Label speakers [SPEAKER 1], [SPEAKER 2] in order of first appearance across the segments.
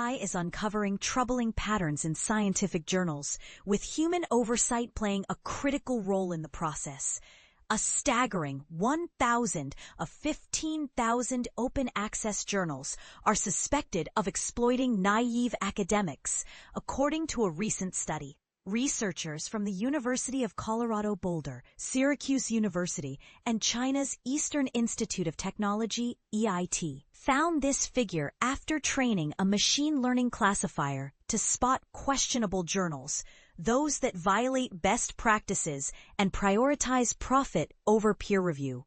[SPEAKER 1] AI is uncovering troubling patterns in scientific journals, with human oversight playing a critical role in the process. A staggering 1,000 of 15,000 open-access journals are suspected of exploiting naive academics, according to a recent study. Researchers from the University of Colorado Boulder, Syracuse University, and China's Eastern Institute of Technology, EIT, found this figure after training a machine learning classifier to spot questionable journals, those that violate best practices and prioritize profit over peer review.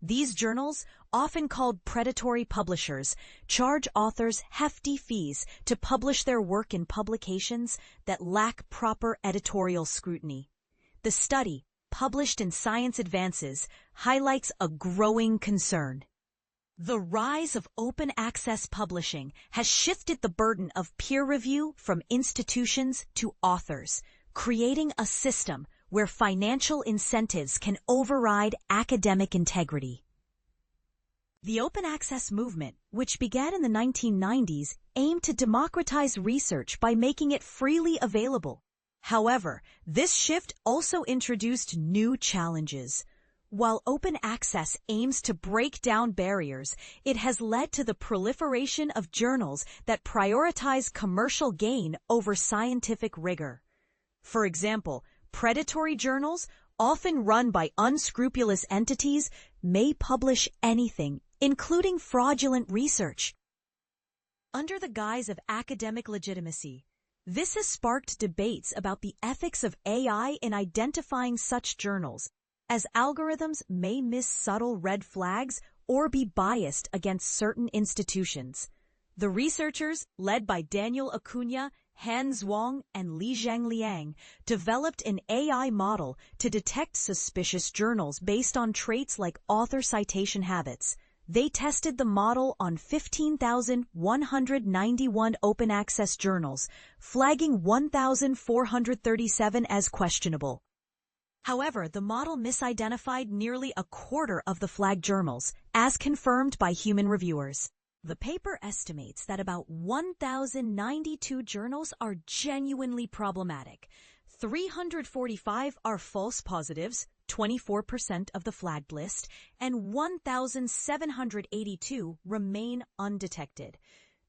[SPEAKER 1] These journals, often called predatory publishers, charge authors hefty fees to publish their work in publications that lack proper editorial scrutiny. The study, published in Science Advances, highlights a growing concern. The rise of open access publishing has shifted the burden of peer review from institutions to authors, creating a system where financial incentives can override academic integrity. The open access movement, which began in the 1990s, aimed to democratize research by making it freely available. However, this shift also introduced new challenges. While open access aims to break down barriers, it has led to the proliferation of journals that prioritize commercial gain over scientific rigor. For example, predatory journals, often run by unscrupulous entities, may publish anything, including fraudulent research. Under the guise of academic legitimacy, this has sparked debates about the ethics of AI in identifying such journals, as algorithms may miss subtle red flags or be biased against certain institutions. The researchers, led by Daniel Acuna, Han Zhuang, and Lizhang Liang, developed an AI model to detect suspicious journals based on traits like author citation habits. They tested the model on 15,191 open-access journals, flagging 1,437 as questionable. However, the model misidentified nearly a quarter of the flagged journals, as confirmed by human reviewers. The paper estimates that about 1,092 journals are genuinely problematic. 345 are false positives, 24% of the flagged list, and 1,782 remain undetected.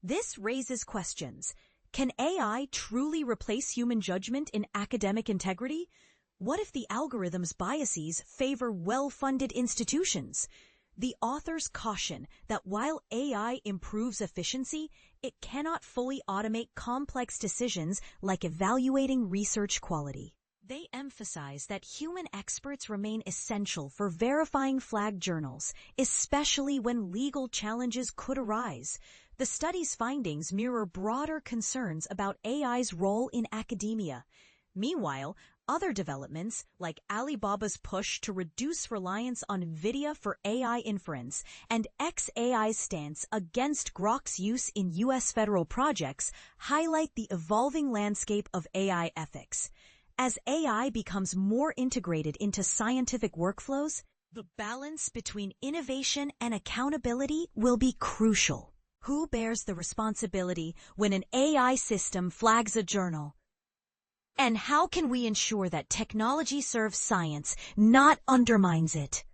[SPEAKER 1] This raises questions. Can AI truly replace human judgment in academic integrity? What if the algorithm's biases favor well-funded institutions? The authors caution that while AI improves efficiency, it cannot fully automate complex decisions like evaluating research quality. They emphasize that human experts remain essential for verifying flagged journals, especially when legal challenges could arise. The study's findings mirror broader concerns about AI's role in academia. Meanwhile, other developments, like Alibaba's push to reduce reliance on NVIDIA for AI inference and xAI's stance against Grok's use in U.S. federal projects, highlight the evolving landscape of AI ethics. As AI becomes more integrated into scientific workflows, the balance between innovation and accountability will be crucial. Who bears the responsibility when an AI system flags a journal? And how can we ensure that technology serves science, not undermines it?